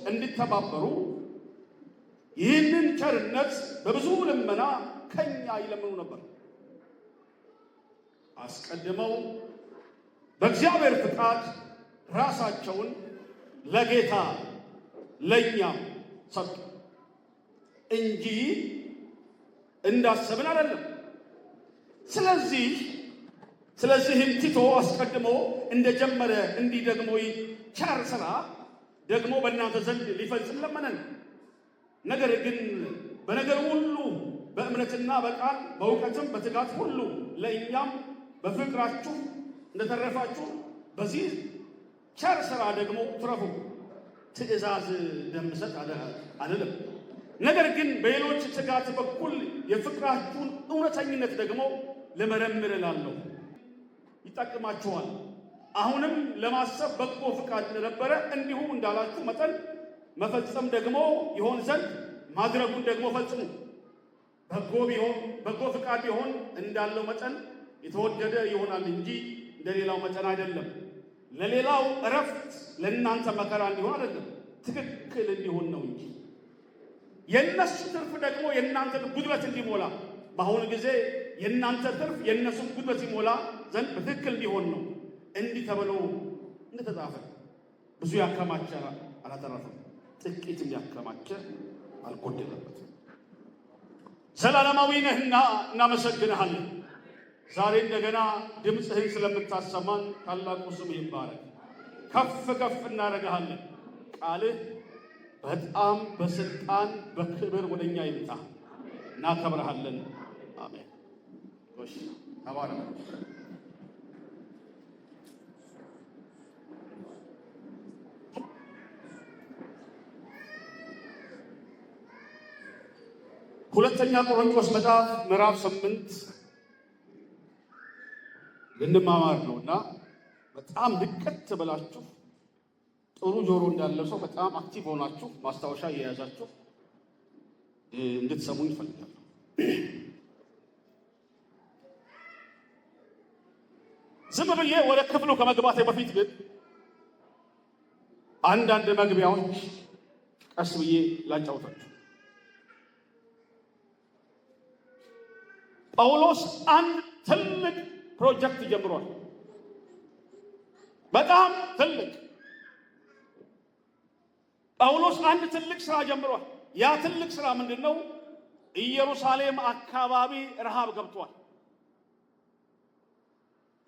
እንዲተባበሩ ይህንን ቸርነት በብዙ ልመና ከኛ ይለምኑ ነበር። አስቀድመው በእግዚአብሔር ፍቃድ ራሳቸውን ለጌታ ለኛ ሰጡ እንጂ እንዳሰብን አይደለም። ስለዚህም ቲቶ አስቀድሞ እንደጀመረ እንዲህ ደግሞ ቸር ሥራ ደግሞ በእናንተ ዘንድ ሊፈጽም ለመነን። ነገር ግን በነገር ሁሉ በእምነትና በቃል በእውቀትም በትጋት ሁሉ ለእኛም በፍቅራችሁ እንደተረፋችሁ በዚህ ቸር ሥራ ደግሞ ትረፉ። ትእዛዝ እንደምሰጥ አይደለም፣ ነገር ግን በሌሎች ትጋት በኩል የፍቅራችሁን እውነተኝነት ደግሞ ልመረምር እላለሁ። ይጠቅማችኋል። አሁንም ለማሰብ በጎ ፍቃድ እንደነበረ እንዲሁ እንዳላችሁ መጠን መፈጸም ደግሞ ይሆን ዘንድ ማድረጉን ደግሞ ፈጽሙ። በጎ ፍቃድ ቢሆን እንዳለው መጠን የተወደደ ይሆናል እንጂ እንደሌላው መጠን አይደለም። ለሌላው እረፍት ለእናንተ መከራ እንዲሆን አይደለም፣ ትክክል እንዲሆን ነው እንጂ። የእነሱ ትርፍ ደግሞ የእናንተን ጉድለት እንዲሞላ፣ በአሁኑ ጊዜ የእናንተ ትርፍ የእነሱን ጉድለት ሲሞላ ዘንድ በትክክል እንዲሆን ነው። እንዲህ ተብሎ እንደተጻፈ ብዙ ያከማቸ አላተረፈም፣ ጥቂትም ያከማቸ አልጎደለበትም። ዘላለማዊ ነህና እናመሰግንሃለን። ዛሬ እንደገና ድምፅህን ስለምታሰማን ታላቁ ስምህ ይባረክ። ከፍ ከፍ እናደርግሃለን። ቃልህ በጣም በስልጣን በክብር ወደኛ ይምጣ። እናከብረሃለን። አሜን። እሺ፣ ተባረክ። ሁለተኛ ቆሮንቶስ መጽሐፍ ምዕራፍ 8 ልንማማር ነውና በጣም ድቀት ብላችሁ ጥሩ ጆሮ እንዳለው ሰው በጣም አክቲቭ ሆናችሁ ማስታወሻ እየያዛችሁ እንድትሰሙኝ እፈልጋለሁ። ዝም ብዬ ወደ ክፍሉ ከመግባቴ በፊት ግን አንዳንድ መግቢያዎች ቀስ ብዬ ላጫውታችሁ። ጳውሎስ አንድ ትልቅ ፕሮጀክት ጀምሯል። በጣም ትልቅ ጳውሎስ አንድ ትልቅ ስራ ጀምሯል። ያ ትልቅ ስራ ምንድነው? ኢየሩሳሌም አካባቢ ረሃብ ገብቷል።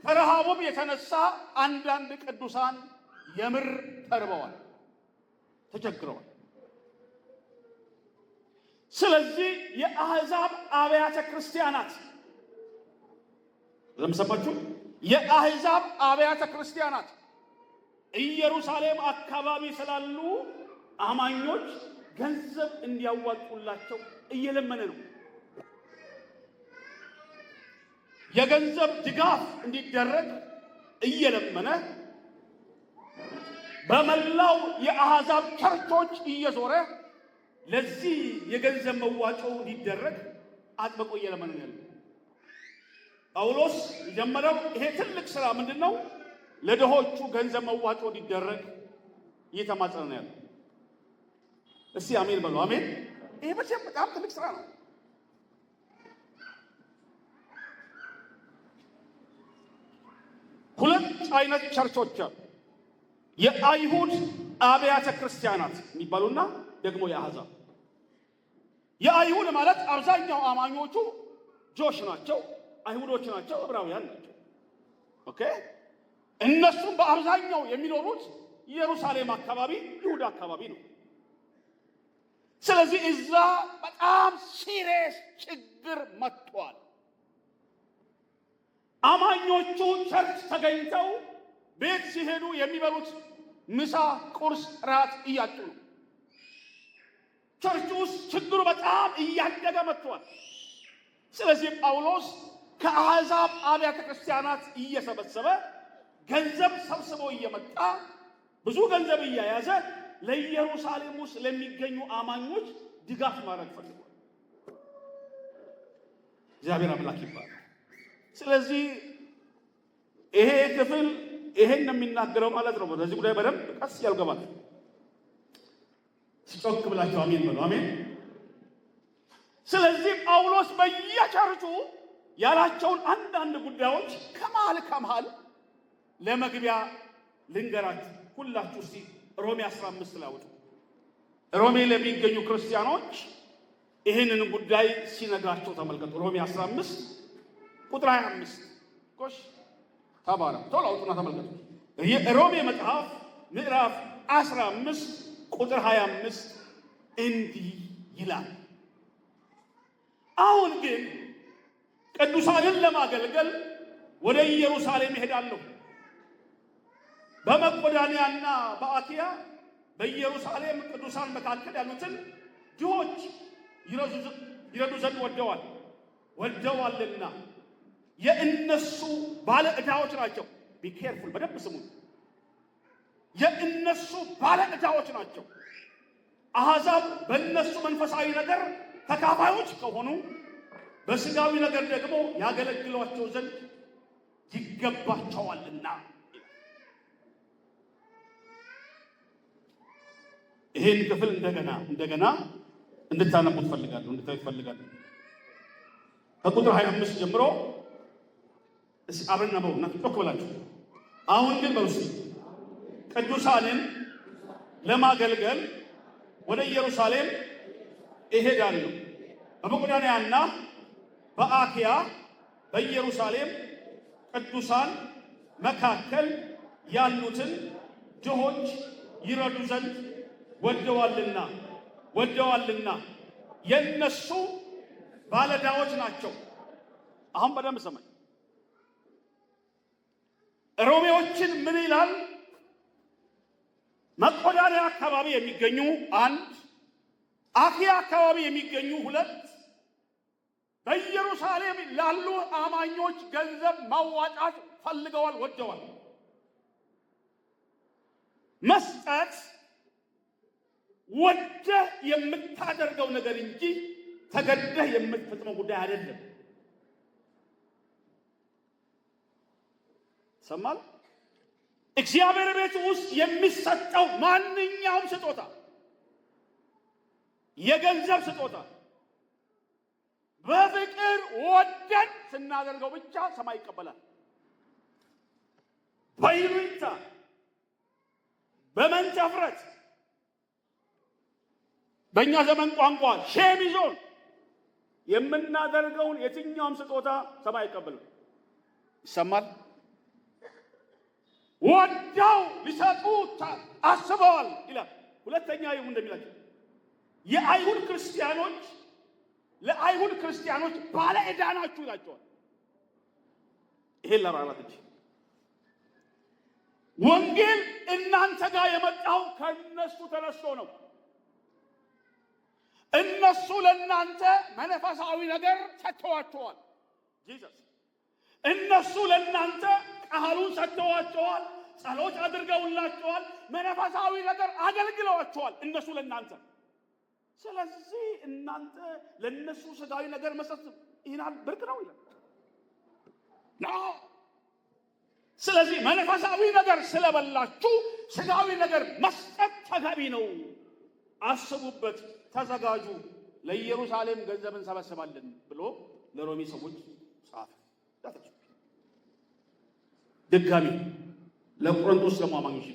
ከረሃቡም የተነሳ አንዳንድ ቅዱሳን የምር ተርበዋል፣ ተቸግረዋል። ስለዚህ የአሕዛብ አብያተ ክርስቲያናት ለምሰማችሁ የአሕዛብ አብያተ ክርስቲያናት ኢየሩሳሌም አካባቢ ስላሉ አማኞች ገንዘብ እንዲያዋጡላቸው እየለመነ ነው። የገንዘብ ድጋፍ እንዲደረግ እየለመነ በመላው የአሕዛብ ቸርቾች እየዞረ ለዚህ የገንዘብ መዋጮ እንዲደረግ አጥብቆ እየለመነ ነው። ጳውሎስ የጀመረው ይሄ ትልቅ ስራ ምንድነው? ለድሆቹ ገንዘብ መዋጮ እንዲደረግ እየተማጸነ ነው ያለው። እስቲ አሜን በሉ። አሜን። ይሄ በጣም ትልቅ ስራ ነው። ሁለት አይነት ቸርቾች አሉ። የአይሁድ አብያተ ክርስቲያናት የሚባሉና ደግሞ የአሕዛብ። የአይሁድ ማለት አብዛኛው አማኞቹ ጆሽ ናቸው፣ አይሁዶች ናቸው፣ ዕብራውያን ናቸው። ኦኬ። እነሱም በአብዛኛው የሚኖሩት ኢየሩሳሌም አካባቢ ይሁዳ አካባቢ ነው። ስለዚህ እዛ በጣም ሲሪየስ ችግር መጥቷል። አማኞቹ ቸርች ተገኝተው ቤት ሲሄዱ የሚበሉት ምሳ፣ ቁርስ፣ ራት እያጡ ነው። ቸርች ውስጥ ችግሩ በጣም እያደገ መጥቷል። ስለዚህ ጳውሎስ ከአሕዛብ አብያተ ክርስቲያናት እየሰበሰበ ገንዘብ ሰብስቦ እየመጣ ብዙ ገንዘብ እያያዘ ለኢየሩሳሌም ውስጥ ለሚገኙ አማኞች ድጋፍ ማድረግ ፈልጓል። እግዚአብሔር አምላክ ይባላል። ስለዚህ ይሄ ክፍል ይሄን ነው የሚናገረው ማለት ነው። በዚህ ጉዳይ በደንብ ቀስ ያልገባል። ሲጮክ ብላችሁ አሜን በሉ። አሜን። ስለዚህ ጳውሎስ በየቸርቹ ያላቸውን አንዳንድ ጉዳዮች ከመሃል ለመግቢያ ልንገራችሁ። ሁላችሁ እስቲ ሮሜ 15 ላይ አውጡ። ሮሜ ለሚገኙ ክርስቲያኖች ይህንን ጉዳይ ሲነግራቸው ተመልከቱ። ሮሜ 15 ቁጥር 25 ኮሽ ተባራ ቶሎ አውጡና ተመልከቱ። የሮሜ መጽሐፍ ምዕራፍ 15 ቁጥር 25 እንዲህ ይላል፣ አሁን ግን ቅዱሳንን ለማገልገል ወደ ኢየሩሳሌም እሄዳለሁ። በመቄዶንያና በአኪያ በኢየሩሳሌም ቅዱሳን መካከል ያሉትን ድሆች ይረዱ ዘንድ ወደዋልና የእነሱ ባለ ዕዳዎች ናቸው። ቢኬርፉል፣ በደንብ ስሙ። የእነሱ ባለ ዕዳዎች ናቸው። አሕዛብ በእነሱ መንፈሳዊ ነገር ተካፋዮች ከሆኑ በሥጋዊ ነገር ደግሞ ያገለግሏቸው ዘንድ ይገባቸዋልና። ይሄን ክፍል እንደገና እንድታነቡት ፈልጋለሁ፣ እንድታዩት ፈልጋለሁ። ከቁጥር 25 ጀምሮ እስኪ አብረን ነው ጮክ ብላችሁ አሁን ግን በውስጥ ቅዱሳንን ለማገልገል ወደ ኢየሩሳሌም እሄዳለሁ። በመቄዶንያና በአኪያ በኢየሩሳሌም ቅዱሳን መካከል ያሉትን ድሆች ይረዱ ዘንድ ወደዋልና የነሱ ባለዕዳዎች ናቸው። አሁን በደንብ ሰማኝ። ሮሜዎችን ምን ይላል? መቄዶንያ አካባቢ የሚገኙ 1፣ አኪያ አካባቢ የሚገኙ 2 በኢየሩሳሌም ላሉ አማኞች ገንዘብ ማዋጣት ፈልገዋል፣ ወደዋል። መስጠት ወደህ የምታደርገው ነገር እንጂ ተገደህ የምትፈጽመው ጉዳይ አይደለም። ሰማል። እግዚአብሔር ቤት ውስጥ የሚሰጠው ማንኛውም ስጦታ፣ የገንዘብ ስጦታ በፍቅር ወደን ስናደርገው ብቻ ሰማይ ይቀበላል። በይሉኝታ በመንጨፍረት በእኛ ዘመን ቋንቋ ሼም ይዞን የምናደርገውን የትኛውም ስጦታ ሰማይ አይቀበልም። ይሰማል። ወዳው ሊሰጡ አስበዋል ይላል። ሁለተኛ ይሁን እንደሚላቸው የአይሁድ ክርስቲያኖች ለአይሁድ ክርስቲያኖች ባለ ዕዳ ናችሁ ይላቸዋል። ይሄን ለራራት እንጂ ወንጌል እናንተ ጋር የመጣው ከነሱ ተነስቶ ነው። እነሱ ለእናንተ መንፈሳዊ ነገር ሰጥተዋቸዋል። ጂሰስ እነሱ ለእናንተ ቃሉን ሰጥተዋቸዋል፣ ጸሎት አድርገውላቸዋል፣ መንፈሳዊ ነገር አገልግለዋቸዋል እነሱ ለእናንተ። ስለዚህ እናንተ ለነሱ ስጋዊ ነገር መስጠት ይናል ብርቅ ነው ይላል። ስለዚህ መንፈሳዊ ነገር ስለበላችሁ ስጋዊ ነገር መስጠት ተገቢ ነው። አስቡበት፣ ተዘጋጁ፣ ለኢየሩሳሌም ገንዘብ እንሰበስባለን ብሎ ለሮሜ ሰዎች ጻፈ። ድጋሚ ለቆሮንቶስ ለማማኞች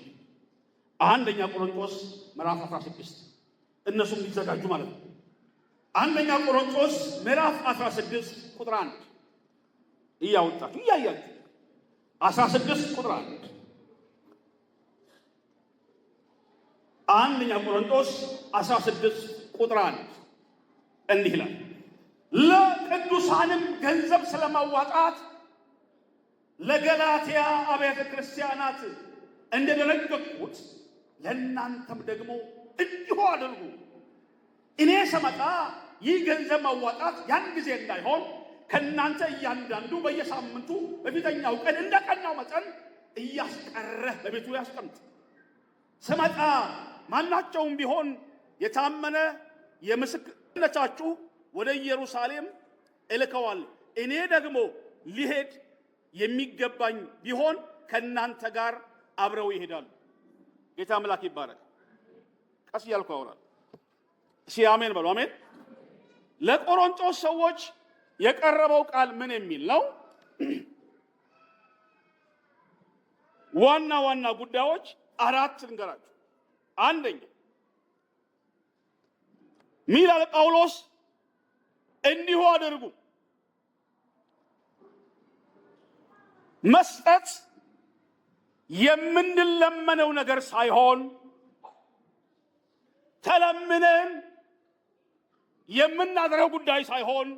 አንደኛ ቆሮንቶስ ምዕራፍ 16 እነሱም ሊዘጋጁ ማለት ነው። አንደኛ ቆሮንቶስ ምዕራፍ 16 ቁጥር 1 እያወጣችሁ እያያችሁ 16 ቁጥር 1 አንደኛ ቆሮንቶስ 16 ቁጥር 1 እንዲህ ይላል፣ ለቅዱሳንም ገንዘብ ስለማዋጣት ለገላትያ አብያተ ክርስቲያናት እንደደነገግኩት ለእናንተም ደግሞ እንዲሁ አድርጉ። እኔ ስመጣ ይህ ገንዘብ ማዋጣት ያን ጊዜ እንዳይሆን ከእናንተ እያንዳንዱ በየሳምንቱ በፊተኛው ቀን እንደ ቀናው መጠን እያስቀረ በቤቱ ያስቀምጥ። ስመጣ ማናቸውም ቢሆን የታመነ የምስክርነታችሁ ወደ ኢየሩሳሌም እልከዋለሁ። እኔ ደግሞ ሊሄድ የሚገባኝ ቢሆን ከእናንተ ጋር አብረው ይሄዳሉ። ጌታ አምላክ ይባረክ። ቀስ እያልኩ አወራለሁ። እሺ አሜን በሉ። አሜን። ለቆሮንቶስ ሰዎች የቀረበው ቃል ምን የሚል ነው? ዋና ዋና ጉዳዮች አራት ልንገራችሁ። አንደኛ ሚላል ጳውሎስ እንዲሁ አድርጉ። መስጠት የምንለመነው ነገር ሳይሆን ተለምነን የምናደርገው ጉዳይ ሳይሆን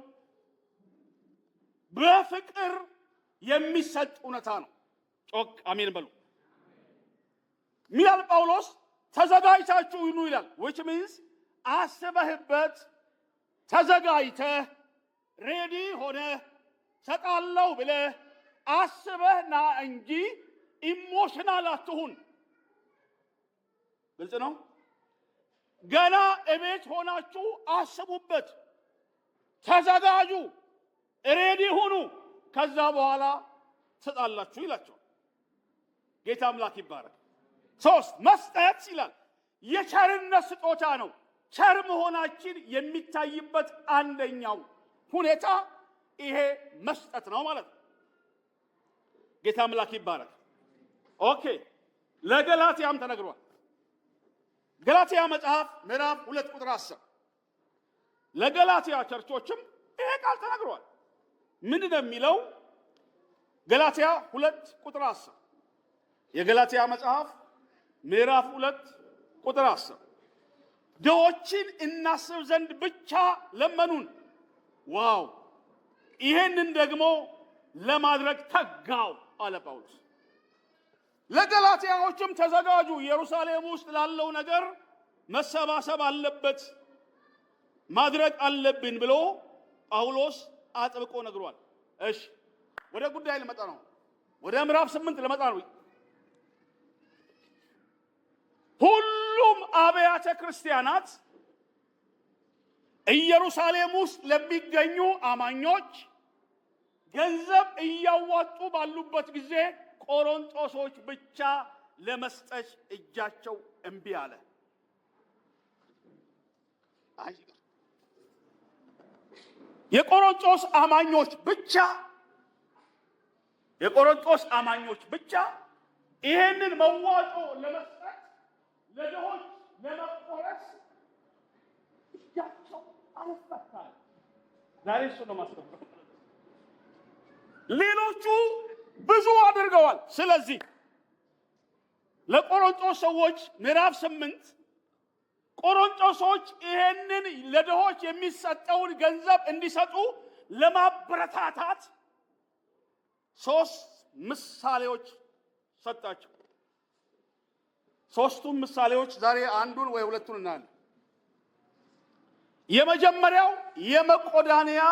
በፍቅር የሚሰጥ እውነታ ነው። ጮክ አሜን በሉ። ሚላል ጳውሎስ ተዘጋጅታችሁ ይኑ ይላል። which means አስበህበት ተዘጋጅተህ ሬዲ ሆነ ሰጣለው ብለህ አስበህ ና እንጂ ኢሞሽናል አትሁን። ግልጽ ነው። ገና እቤት ሆናችሁ አስቡበት፣ ተዘጋጁ፣ ሬዲ ሁኑ። ከዛ በኋላ ትሰጣላችሁ ይላቸዋል። ጌታ አምላክ ይባረክ። ሶስት መስጠት ይላል የቸርነት ስጦታ ነው። ቸር መሆናችን የሚታይበት አንደኛው ሁኔታ ይሄ መስጠት ነው ማለት ነው። ጌታ አምላክ ይባረክ። ኦኬ፣ ለገላትያም ተነግሯል። ገላትያ መጽሐፍ ምዕራፍ 2 ቁጥር 10 ለገላትያ ቸርቾችም ይሄ ቃል ተነግሯል። ምንድን ነው የሚለው? ገላትያ 2 ቁጥር 10 የገላትያ መጽሐፍ ምዕራፍ 2 ቁጥር 10 ድሆችን እናስብ ዘንድ ብቻ ለመኑን። ዋው! ይሄንን ደግሞ ለማድረግ ተጋው አለ ጳውሎስ። ለገላትያዎችም ተዘጋጁ፣ ኢየሩሳሌም ውስጥ ላለው ነገር መሰባሰብ አለበት፣ ማድረግ አለብን ብሎ ጳውሎስ አጥብቆ ነግሯል። እሺ ወደ ጉዳይ ልመጣ ነው። ወደ ምዕራፍ 8 ልመጣ ነው። ሁሉም አብያተ ክርስቲያናት ኢየሩሳሌም ውስጥ ለሚገኙ አማኞች ገንዘብ እያዋጡ ባሉበት ጊዜ ቆሮንቶሶች ብቻ ለመስጠት እጃቸው እምቢ አለ። የቆሮንቶስ አማኞች ብቻ ይሄንን መዋጮ ለመስጠት ለድሆች ለመቆረስ እጃቸው አልፈታም። ዛሬ እሱ ነው ማስረፈው። ሌሎቹ ብዙ አድርገዋል። ስለዚህ ለቆሮንቶስ ሰዎች ምዕራፍ 8 ቆሮንቶሶች ይሄንን ለድሆች የሚሰጠውን ገንዘብ እንዲሰጡ ለማበረታታት 3 ምሳሌዎች ሰጣቸው። 3ቱም ምሳሌዎች ዛሬ አንዱን ወይ ሁለቱን እናያለን። የመጀመሪያው የመቆዳንያ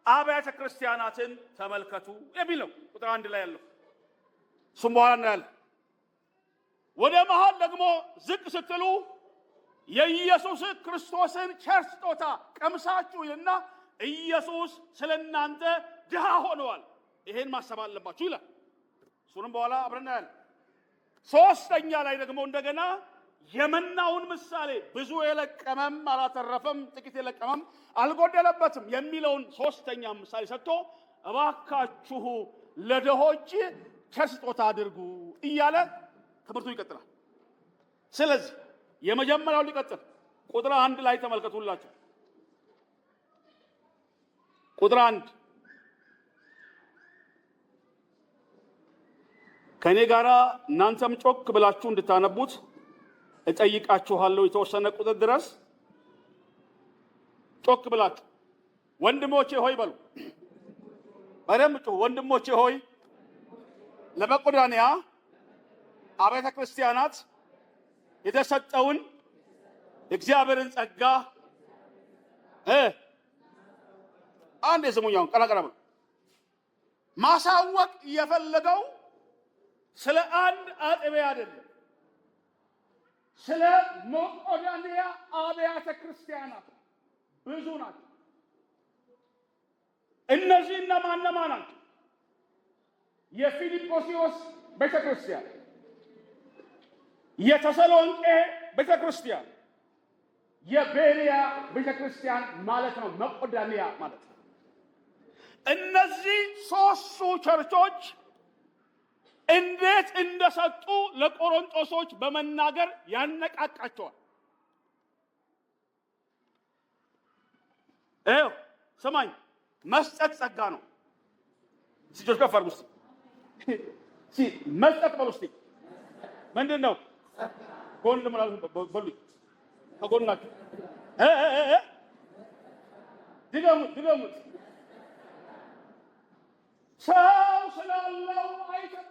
አብያተ ክርስቲያናትን ተመልከቱ የሚለው ቁጥር 1 ላይ ያለው እሱም በኋላ እናያለን። ወደ መሃል ደግሞ ዝቅ ስትሉ የኢየሱስ ክርስቶስን ቸር ስጦታ ቀምሳችሁ ይልና ኢየሱስ ስለናንተ ድሃ ሆነዋል፣ ይሄን ማሰብ አለባችሁ ይላል። እሱንም በኋላ አብረን እናያለን። 3ኛ ላይ ደግሞ እንደገና የመናውን ምሳሌ ብዙ የለቀመም አላተረፈም፣ ጥቂት የለቀመም አልጎደለበትም የሚለውን 3ኛ ምሳሌ ሰጥቶ እባካችሁ ለድሆች ቸር ስጦታ አድርጉ እያለ ትምህርቱ ይቀጥላል። ስለዚህ የመጀመሪያው ሊቀጥል ቁጥር 1 ላይ ተመልከቱላችሁ። ቁጥር 1 ከኔ ጋራ እናንተም ጮክ ብላችሁ እንድታነቡት እጠይቃችኋለሁ የተወሰነ ቁጥር ድረስ ጮክ ብላችሁ ወንድሞቼ ሆይ በሉ። በደምብ ጮህ። ወንድሞቼ ሆይ ለመቄዶንያ አብያተ ክርስቲያናት የተሰጠውን እግዚአብሔርን ጸጋ አንድ የስሙኛውን ቀላቀላ በሉ። ማሳወቅ የፈለገው ስለ አንድ አጥቢያ አይደለም፣ ስለ መቄዶንያ አብያተ ክርስቲያናት ብዙ ናቸው። እነዚህ እነማን ናቸው? የፊልጵስዩስ ቤተክርስቲያን፣ የተሰሎንቄ ቤተክርስቲያን፣ የቤሪያ ቤተክርስቲያን ማለት ነው። መቄዶንያ ማለት ነው። እነዚህ ሶስቱ ቸርቾች እንዴት እንደሰጡ ለቆሮንቶሶች በመናገር ያነቃቃቸዋል። ስማኝ፣ መስጠት ጸጋ ነው። ሲጆች ከፍ አድርጉ እስቲ። መስጠት በሉ እስቲ። ምንድን ነው? ጎን በሉኝ፣ ከጎናችሁ ድገሙት። ሰው ስላለው አይሰጥም።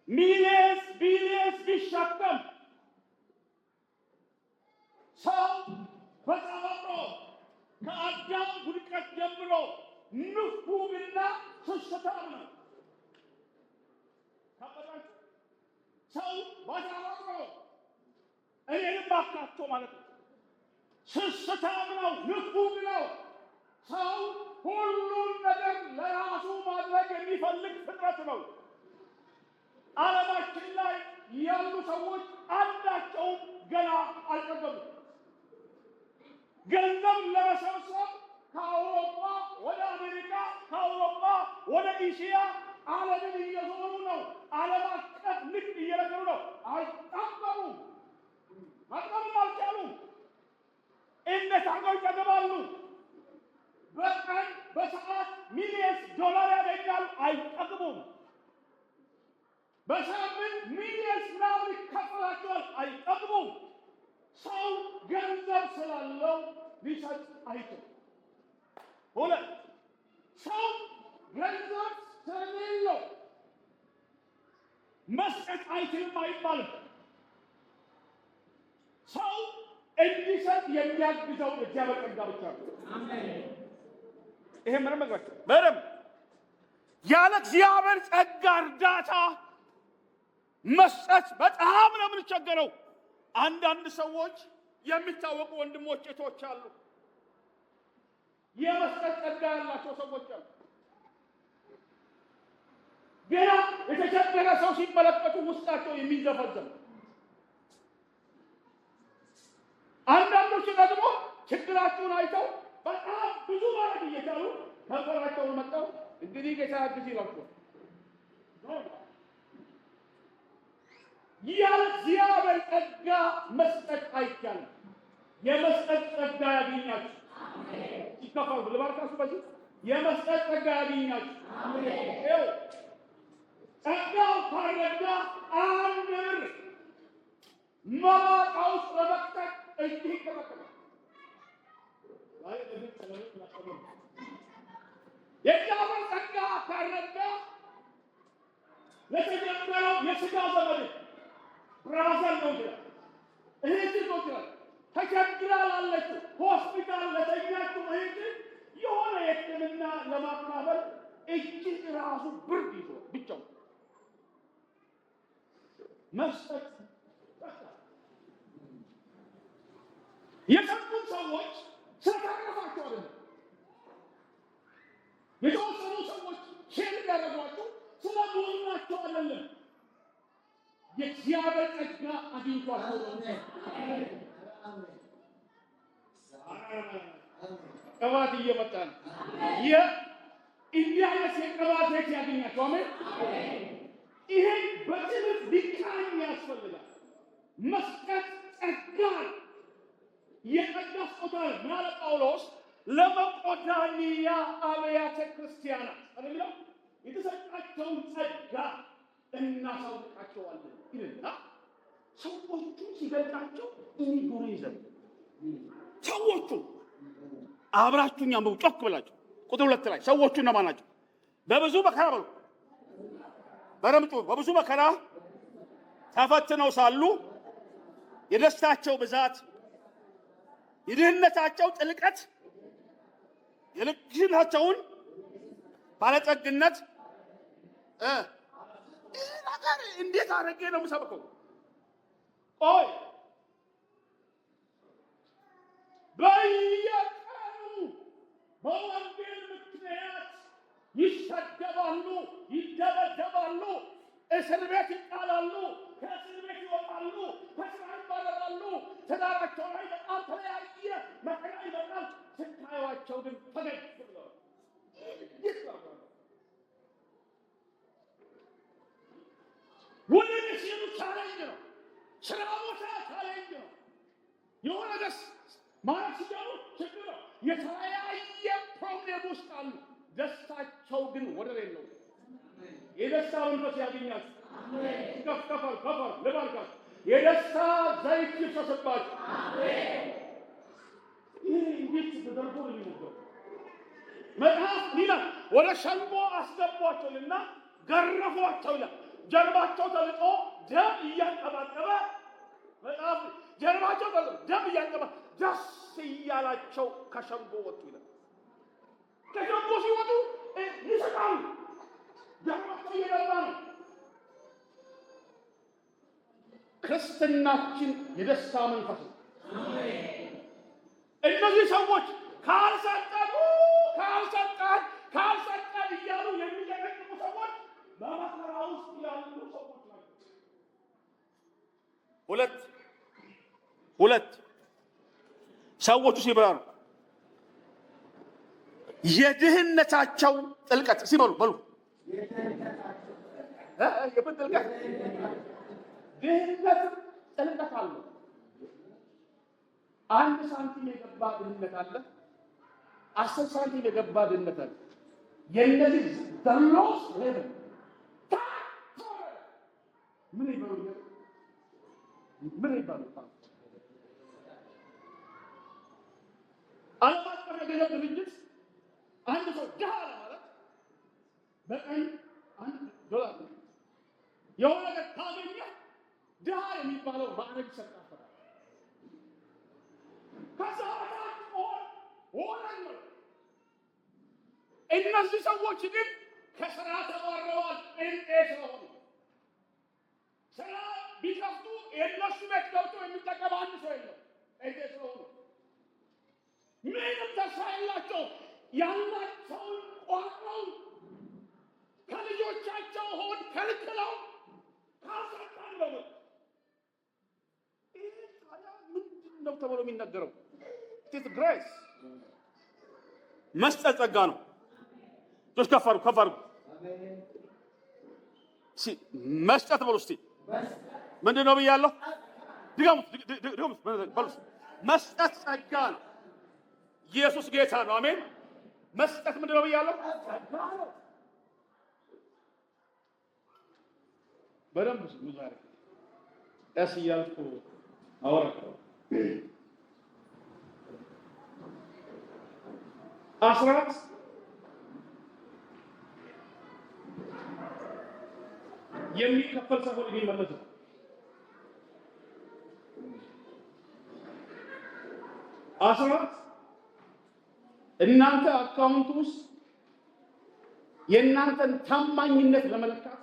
ሚሊየንስ ቢሊየንስ ቢሸከም ሰው በተፈጥሮ ከአዳም ውድቀት ጀምሮ ንፉግና ስስታም ነው። ሰው በተፈጥሮ እኔንም አካቶ ማለት ነው ስስታም ነው፣ ንፉግ ነው። ሰው ሁሉን ነገር ለራሱ ማድረግ የሚፈልግ ፍጥረት ነው። ዓለማችን ላይ ያሉ ሰዎች አንዳቸውም ገና አልጠገቡም። ገንዘብ ለመሰብሰብ ከአውሮፓ ወደ አሜሪካ፣ ከአውሮፓ ወደ እስያ ዓለምን እየዞሩ ነው። ዓለም አቀፍ ንግድ እየነገሩ ነው። አልጠገቡም፣ መጠቀም አልቻሉም። እንዴት አድርገው ይጠገባሉ? በቀን በሰዓት ሚሊየንስ ዶላር ያገኛሉ፣ አይጠግቡም። በሳምንት ሚሊየንስ ምናምን ይከፈላቸዋል፣ አይጠግቡም። ሰው ገንዘብ ስላለው ሊሰጥ አይችልም። ሁለት ሰው ገንዘብ ስለሌለው መስጠት አይችልም አይባልም። ሰው እንዲሰጥ የሚያግዘው እግዚአብሔር ጸጋ ብቻ ነው። ይሄ ምንም መግባቸው በደም ያለ እግዚአብሔር ጸጋ እርዳታ መስጠት በጣም ነው የምንቸገረው። አንዳንድ ሰዎች የሚታወቁ ወንድሞች እህቶች አሉ፣ የመስጠት ጸጋ ያላቸው ሰዎች አሉ። ገና የተቸገረ ሰው ሲመለከቱ ውስጣቸው የሚዘፈዘፍ፣ አንዳንዶች ደግሞ ችግራቸውን አይተው በጣም ብዙ ማለት እየቻሉ ከንፈራቸውን መጠው እንግዲህ ጌታ ያግዝ ይላቸዋል። ያለ እግዚአብሔር ጸጋ መስጠት አይቻልም። የመስጠት ጸጋ ያገኛችሁ ይከፋሉ። ለባርካችሁ በዚህ የመስጠት ጸጋ ያገኛችሁ ጸጋው ካረጋ አንድ ብር መባቃ ውስጥ ለመክተት እጅህ ይከፈከፋል። የእግዚአብሔር ጸጋ ካረጋ ለተጀመረው የሥጋ ዘመድ ብራዘር ነው ይላል፣ እህት ነው ይላል። ተቸግራ ላለችው ሆስፒታል ለተኛችው እህት የሆነ የሕክምና ለማካፈል እጅግ ራሱ ብር ይዞ ብቻው መስጠት የሰጡት ሰዎች ስለታቀፋቸው አይደለም። የተወሰኑ ሰዎች ሼር ያደረጓቸው ስለመሆናቸው አይደለም። የእግዚአብሔር ጸጋ አግኝቷቸው ቅባት እየመጣ ነው። እንዲህ አይነት የቅባት ቤት ያገኛቸው። አሜን። ይሄ በትምህርት ሊቃኝ ያስፈልጋል። መስጠት ጸጋ የጸጋ ስጦታ ነው። ምን አለ ጳውሎስ? ለመቄዶንያ አብያተ ክርስቲያናት አይደለም የተሰጣቸውን ጸጋ እናሳውቃቸዋለን ይልና ሰዎቹ ሲገልጣቸው ኢንዱሪዝም ሰዎቹ አብራችሁኛ ጮክ ብላችሁ ቁጥር 2 ላይ ሰዎቹ እነማን ናቸው? በብዙ መከራ በሉ በረምጡ በብዙ መከራ ተፈትነው ሳሉ የደስታቸው ብዛት የድህነታቸው ጥልቀት የልግስናቸውን ባለጠግነት ይህ ነገር እንዴት አድርጌ ነው የምሰብከው? ቆይ በየቀኑ በወንጌል ምክንያት ይሰደባሉ፣ ይደበደባሉ፣ እስር ቤት ይጣላሉ፣ ከእስር ቤት ይወጣሉ፣ ከስራ ይባረራሉ፣ ትዳራቸው ላይ በጣም ተለያየ መከራ ይመጣል። ስታዩዋቸው ግን ፈገግ ብለው ወደ ሲሉ ቻሌንጅ ነው። ስራ ቦታ ቻሌንጅ ነው። የሆነ ደስ ማለት ሲጀምሩ ችግር ነው። የተለያየ ፕሮብሌም ውስጥ አሉ። ደስታቸው ግን ወደር የለውም። የደስታ መንፈስ ያገኛል። ከፍ ልባርካት የደስታ ዘይት ይፈስባችሁ። ይህ እንዴት ተደርጎ ነው የሚነገረው? መጽሐፍ ይላል ወደ ሸንጎ አስገቧቸውና ገረፏቸው ይላል። ጀርባቸው ተልጦ ደም እያንጠባጠበ መጽሐፍ ጀርባቸው ተልጦ ደም እያንጠባጠበ ደስ እያላቸው ከሸንጎ ወጡ ይላል። ከሸንጎ ሲወጡ ይስቃሉ። ጀርባቸው እየገባ ነው። ክርስትናችን የደስታ መንፈስ ነው። እነዚህ ሰዎች ካልሰጠን እያሉ የሚጨቀጭቁ ሰዎች በመከራ ውስጥ ያሉ ሰዎች ናቸው። ሁለት ሰዎቹ ሲብራሩ የድህነታቸው ጥልቀት ሲበሉ የምን ጥልቀት? ድህነት ጥልቀት አለ። 1 ሳንቲም የገባ ድህነት አለ። 10 ሳንቲም የገባ ድህነት አለ። የነዚህ ደሎስ ሌቭል ምን ይባሉ? ዓለም አቀፍ የገንዘብ ድርጅት አንድ ሰው ድሃ ለማለት በቀን $1 የሆነ ነገር ካገኘ ድሃ የሚባለው ማዕረግ ይሰጣል። ከዛ በታች ሆነ። እነዚህ ሰዎች ግን ከስራ ተባረዋል። ጴንጤ ስለሆኑ ስራ ቢከፍቱ የእነሱ ቤት ገብቶ የሚጠቀም አንድ ሰው የለም። ጴንጤ ስለሆኑ ምንም ተስፋ የላቸው። ያላቸውን ቋጥረው ከልጆቻቸው ሆድ ከልክለው ካሰጣን ነው። ይህ ታዲያ ምንድን ነው ተብሎ የሚነገረው? ኢትስ ግሬስ መስጠት ጸጋ ነው። ጆስ ከፈሩ መስጠት በሉ እስቲ ምንድን ነው ብያለሁ? ድገሙት በሉ። መስጠት ጸጋ ነው። ኢየሱስ ጌታ ነው። አሜን። መስጠት ምንድን ነው ብያለሁ? ጸጋ ነው። በደንብ ዛሬ ቀስ እያልኩ አወራለሁ። አስራት የሚከፈል ሰው የሚመለስ ነው። አስራት እናንተ አካውንት ውስጥ የእናንተን ታማኝነት ለመለካት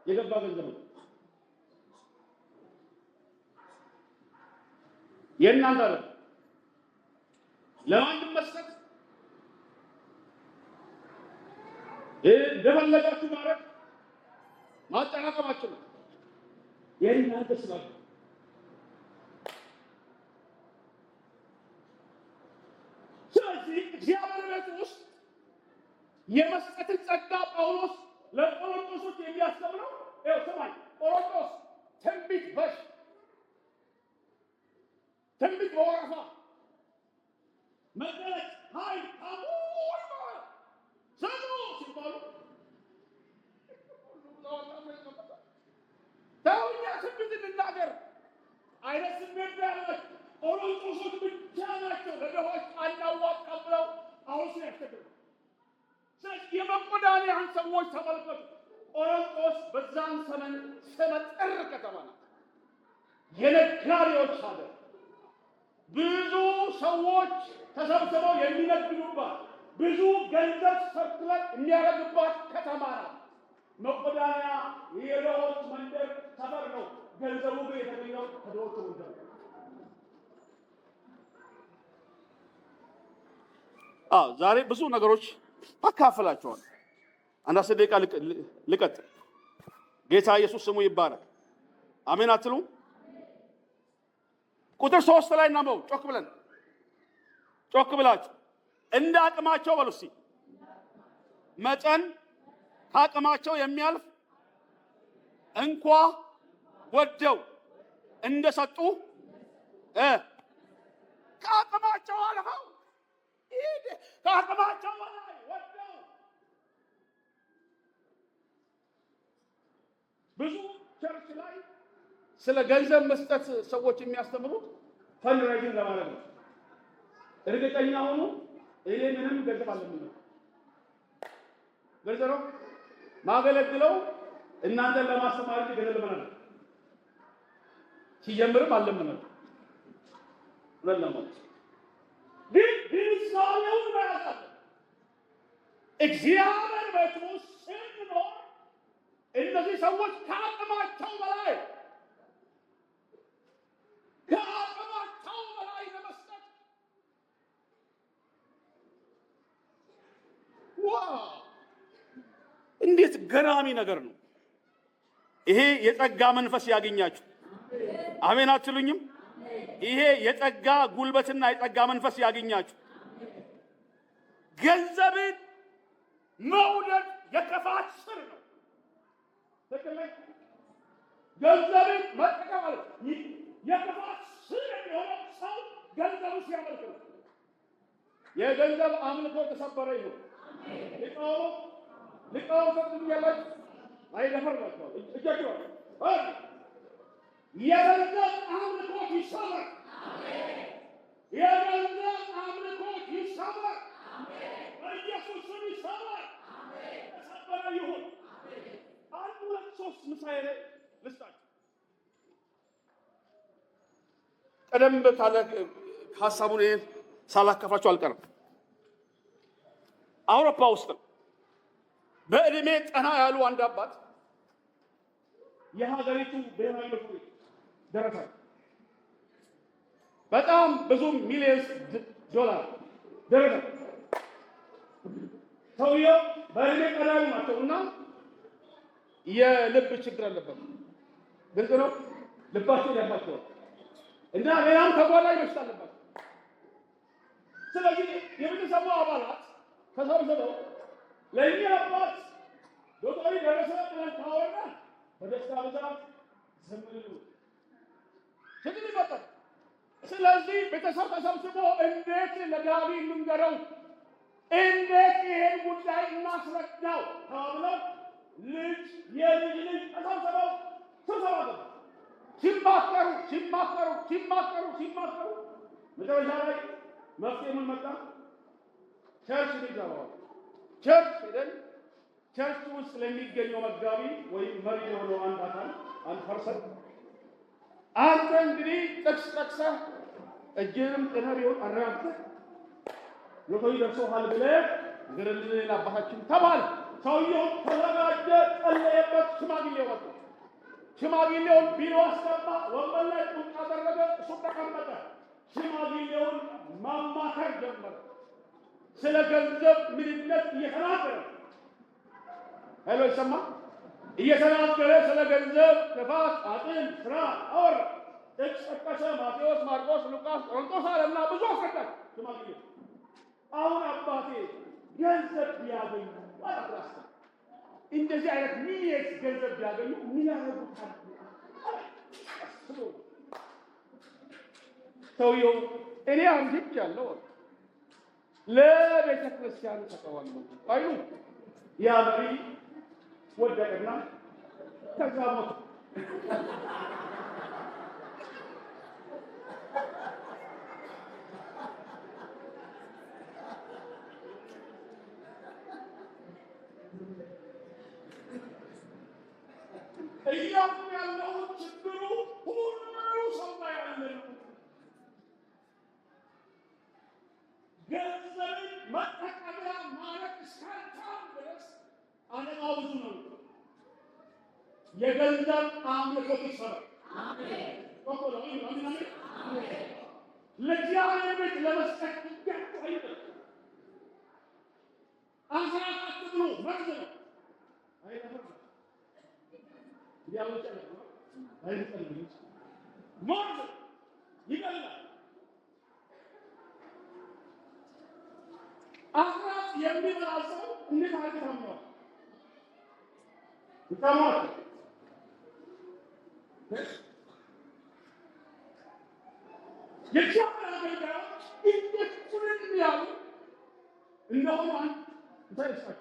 የገባ ገንዘብ ነው። የእናንተ አለ ለማንም መስጠት እንደፈለጋችሁ ማድረግ ማጠራቀማችሁ ነው። የእናንተ ስላለ ስለዚህ እግዚአብሔር ቤት ውስጥ የመስጠትን ጸጋ ጳውሎስ ለቆሮንቶሶች የሚያስተምረው ሰማይ ቆሮንቶስ ትንቢት በወረፋ መገለጥ ኃይል አሙር ሰሙ ሲባሉ አይነት ስሜት ያላቸው ቆሮንቶሶች ብቻ ናቸው ለድሆች አናዋጣም ብለው አሁን ሲያስተምሩ። ስለዚህ የመቄዶንያን ሰዎች ተመልከቱ። ቆሮንቶስ በዛን ዘመን ስመጥር ከተማ ናት። የነጋዴዎች ሀገር፣ ብዙ ሰዎች ተሰብስበው የሚነግዱባት፣ ብዙ ገንዘብ ሰርክለት የሚያደርግባት ከተማ ናት። መቄዶንያ የድሆች መንደር ሰፈር ነው። ገንዘቡ ግን የተገኘው ከድሆች መንደር። ዛሬ ብዙ ነገሮች አካፍላችኋል። አንድ 10 ደቂቃ ልቀጥል። ጌታ ኢየሱስ ስሙ ይባረክ። አሜን አትሉ? ቁጥር 3 ላይ እናንበው። ጮክ ብላችሁ እንደ አቅማቸው በሉ እስቲ። መጠን ከአቅማቸው የሚያልፍ እንኳ ወደው እንደሰጡ ከአቅማቸው አልፈው ከአቅማቸው በላይ ወደው። ብዙ ቸርች ላይ ስለ ገንዘብ መስጠት ሰዎች የሚያስተምሩት ፈንድራይዚንግ ለማለት ነው። እርግጠኛ ሆኑ እኔ ምንም ገንዘብ አለምንም ገንዘብ ነው ማገለግለው እናንተን ለማስተማር እንጂ ገንዘብ ለማለት ሲጀምርም አለምንም ለለማት ግን ግንዛቤውን ማያሳለ እግዚአብሔር በትውስ ስንኖር እነዚህ ሰዎች ከአቅማቸው በላይ ለመስጠት እንዴት ገራሚ ነገር ነው! ይሄ የጸጋ መንፈስ ያገኛችሁ። አሜን አትሉኝም? ይሄ የጸጋ ጉልበትና የጸጋ መንፈስ ያገኛችሁ። ገንዘብን መውደድ የክፋት ስር ነው። ገንዘብን መጠቀም አለ የክፋት ስር የሆነ ሰው ገንዘቡ ሲያመልክ ነው። የገንዘብ አምልኮ ተሰበረ ይሁን። ሊቃው ሰጥም ያለች አይደፈርላችሁ እጃችሁ የገንዘብ አምልኮ ይሰበር። የገንዘብ አምልኮ ይሰበር። በኢየሱስ ስም ይሰበር። ተሰበረ ይሁን። 1 2 3 ምሳሌ ልስጣችሁ። ቀደም ካለ ሐሳቡን ሳላከፋችሁ አልቀርም። አውሮፓ ውስጥ በእድሜ ጠና ያሉ አንድ አባት የሀገሪቱ ብሔራዊ ምክር ቤት ደረሰ። በጣም ብዙ ሚሊዮን ዶላር ደረሰ። ሰውየው በእድሜ ጠና ያሉ ናቸውና የልብ ችግር አለበት። ግልጽ ነው። ልባቸው ያባቸዋል እና ሌላም ተጓዳኝ በሽታ አለባቸው። ስለዚህ የቤተሰቡ አባላት ተሰብስበው ለእኛ አባት ዶክተር ደረሰ ብለን ካወራን በደስታ ብዛት ዝም ብሉ ችግር ይፈጠር። ስለዚህ ቤተሰብ ተሰብስቦ እንዴት ለዳዊ እንንገረው፣ እንዴት ይሄን ጉዳይ እናስረዳው ተብለው የልጅ ልጅ ተሰብስበው ሲማከሩ መጨረሻ ላይ መፍትሄ ምን መጣ? ቸርች ይገባል። ቸርች ሄደን ቸርች ውስጥ ለሚገኘው መጋቢ ወይም መሪ የሆነው አንድ አካል አንድ ፐርሰን አንተ እንግዲህ ጥቅስ ጠቅሰህ እጅህንም ጥነህ ቢሆን አረጋግተህ ሎተሪ ደርሶሃል ብለህ ንገረልን አባታችን ተባለ። ሰውየው ተዘጋጀ፣ ጸለየበት። ሽማግሌው መጣ። ሽማግሌውን ቢሮ አስገባ። ወንበር ላይ ቁጭ አደረገ። እሱ ተቀመጠ። ሽማግሌውን ማማከር ጀመረ። ስለ ገንዘብ ምንነት እየተናገረ ሄሎ ይሰማ እየተናገረ ስለ ገንዘብ ክፋት፣ አጥን፣ ስራ አወራ። ጥቅስ ጠቀሰ። ማቴዎስ፣ ማርቆስ፣ ሉቃስ፣ ቆሮንቶስ አለና ብዙ አስረዳች። ሽማግሌው አሁን አባቴ ገንዘብ ቢያገኙ አላስራ እንደዚህ አይነት ሚሊየንስ ገንዘብ ቢያገኙ ምን ያደርጉታል? ሰውየው እኔ አምጥቻለሁ ለቤተ ክርስቲያኑ ተቀበሉ አይሉ ያ መሪ ወደቀና ተዛመቱ። የገንዘብ አምልኮት ይሰራል። ለእግዚአብሔር ቤት ለመስጠት ይገባል አይደል? አስራት ብሎ መርዝ ነው አይደለም? ያው ጨለ አይደለም መርዝ ይገላል። አስራት የሚበላ ሰው እንዴት አድርገው ነው ይታማል? የእግዚአብሔር አገልጋዮች እንዴት ኩልን ያሉ እንደሆነ እንታይስፋል።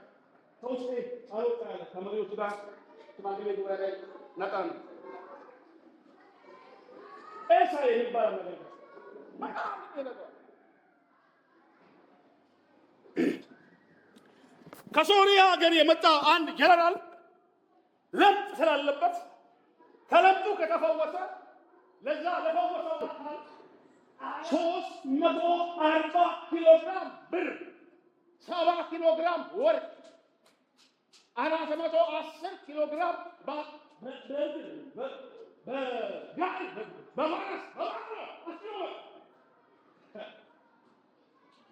ተውስቴ አውጣ ያለ ከመሪዎቹ ጋር ሽማግሌ ጉባኤ ላይ ነጣ ነው ኤሳ የሚባል ነገር ማቃም ነገር ከሶሪያ ሀገር የመጣ አንድ ጀነራል ለምጥ ስላለበት ከለምጡ ከተፈወሰ ለዛ ለፈወሰው 340 ኪሎ ግራም ብር፣ 70 ኪሎ ግራም ወርቅ፣ 410 ኪሎ ግራም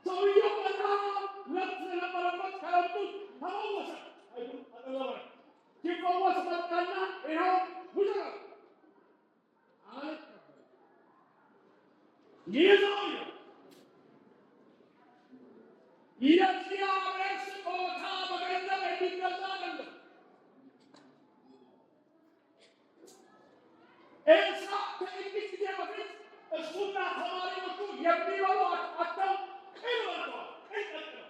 ሰውየው በጣም ለምጥ ስለነበረበት ከለምጡ ተፈወሰ። ሲፈወስ መጣና ይኸው ውጣ አለ። ይህ ሰውዬው የእግዚአብሔር ስጦታ በገንዘብ የሚገዛ አይደለም። ኤልሳ ከጥቂት ጊዜ በፊት እሱና ተማሪዎቹ የሚበሉ አጥተው ቅል በልተዋል። ቅል ጠጥተዋል።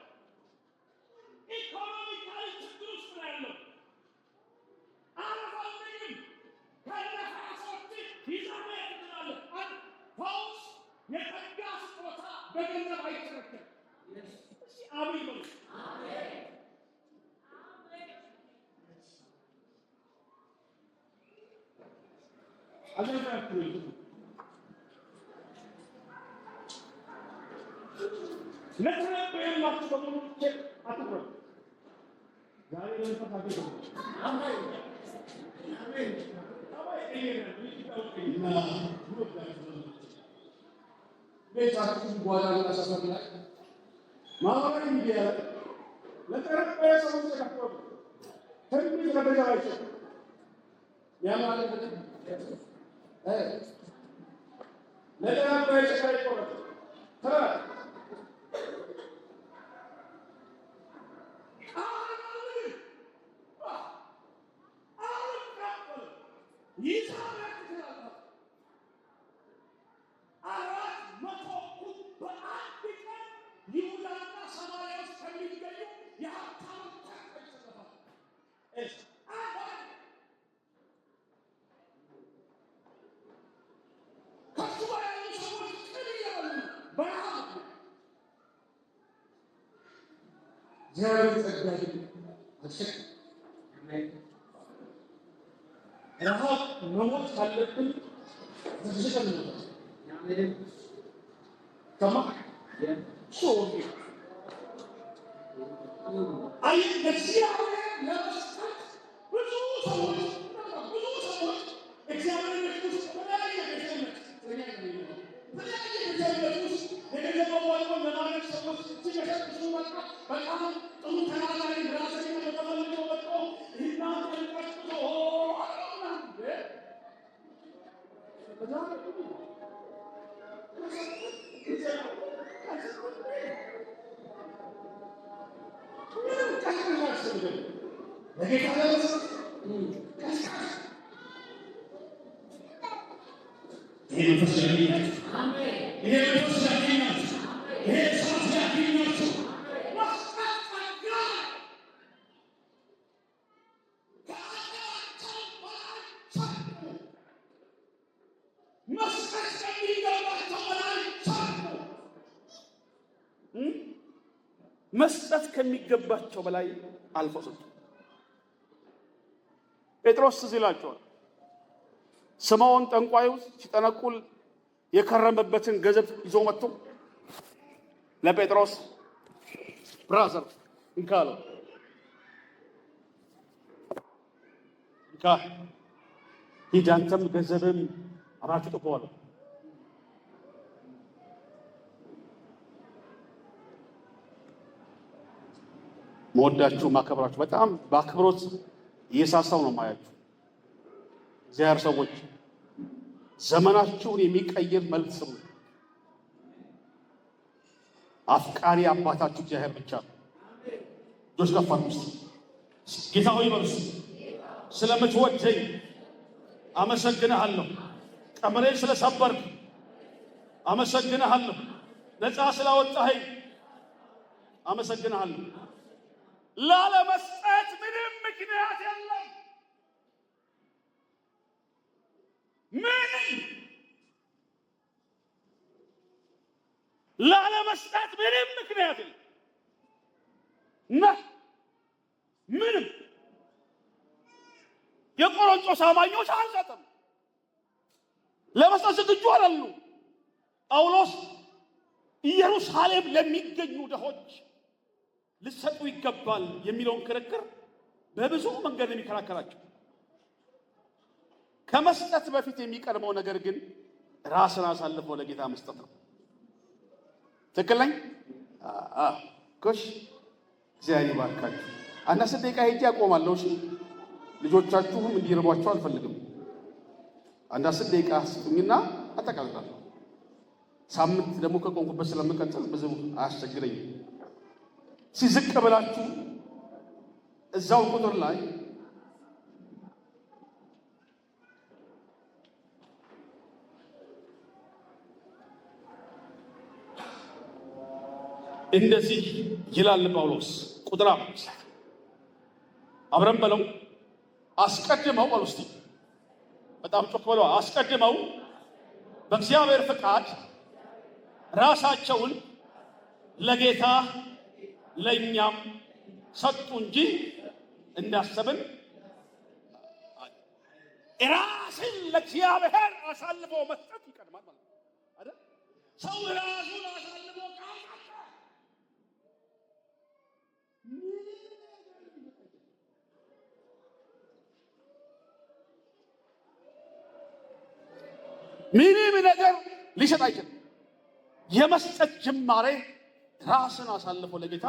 ኢኮኖሚካሊ ችግር ውስጥ ነው ያለው። አረፋልኝም ከነሐሶች ይዛመ ያድናለ ፈውስ የጸጋ ስጦታ በገንዘብ አይተረከም። አሜን በሉ። ለተነበየላችሁ በሙሉ አትኩረቱ። ዛሬ ለንፈት አገኘ አሜን አሜን ቤታችን ጓዳና ሰፈር ላይ ማህበራዊ ሚዲያ ላይ ለተረፈ ሰዎች ተከፈሉ ትንሽ ተደራጅተው ያማለት ለተረፈ ሸካይ ቆረጥ ተራ እግዚአብሔር ጸጋይ አሸክ ረሃብ መሞት ካለብን ተሽከም ነው ያሜን ከማ ሶሪ አይ እግዚአብሔር ለመስጠት ብዙ ሰዎች እግዚአብሔር ለክርስቶስ በላይ ያገኘት በጣም ጥሩ ተናጋሪ ራስን ተፈልጎ ወጥቶ እናንተ ቀጥቶ መስጠት ከሚገባቸው በላይ አልፈው ሰጡ። ጴጥሮስ ትዝ ይላቸዋል። ስምዖን ጠንቋዩ ሲጠነቁል የከረመበትን ገንዘብ ይዞ መጥቶ ለጴጥሮስ ብራዘር እንካለው እንካ ሂድ አንተም ገንዘብም አብራችሁ ጥፉ አለው። መወዳችሁ ማከብራችሁ በጣም በአክብሮት እየሳሳው ነው ማያችሁ። እግዚአብሔር ሰዎች ዘመናችሁን የሚቀይር መልክ ስሙ። አፍቃሪ አባታችሁ እግዚአብሔር ብቻ ነው። ጆስ ከፋር ውስጥ ጌታ ሆይ በርሱ ስለምትወደኝ አመሰግንሃለሁ። ቀመሬን ስለሰበርክ አመሰግንሃለሁ። ነፃ ስላወጣኸኝ አመሰግንሃለሁ። ላለመስጠት ምንም ምክንያት የለም። ምንም ላለመስጠት ምንም ምክንያት የለም። ምንም የቆሮንቶስ አማኞች አልሰጥም፣ ለመስጠት ዝግጁ አይደሉ። ጳውሎስ ኢየሩሳሌም ለሚገኙ ድሆች ልሰጡ ይገባል የሚለውን ክርክር በብዙ መንገድ የሚከራከራቸው። ከመስጠት በፊት የሚቀድመው ነገር ግን ራስን አሳልፎ ለጌታ መስጠት ነው። ትክክል ነኝ? ጎሽ እግዚአብሔር ይባርካችሁ። አንድ 10 ደቂቃ ሄጄ አቆማለሁ። እሺ ልጆቻችሁም እንዲርቧቸው አልፈልግም። አንድ 10 ደቂቃ ስጡኝና አጠቃልላለሁ። ሳምንት ደግሞ ከቆምኩበት ስለምቀጥል ብዙ አያስቸግረኝም። ሲዝቅ ብላችሁ እዛው ቁጥር ላይ እንደዚህ ይላል ጳውሎስ። ቁጥር 5 አብረን በለው። አስቀድመው በሉ እስቲ በጣም ጮክ በለው። አስቀድመው በእግዚአብሔር ፍቃድ ራሳቸውን ለጌታ ለእኛም ሰጡ እንጂ እንዳሰብን ራስን ለእግዚአብሔር አሳልፎ መስጠት ይቀድማል ማለት አይደል? ሰው ራሱን አሳልፎ ምንም ነገር ሊሰጥ አይችልም። የመስጠት ጅማሬ ራስን አሳልፎ ለጌታ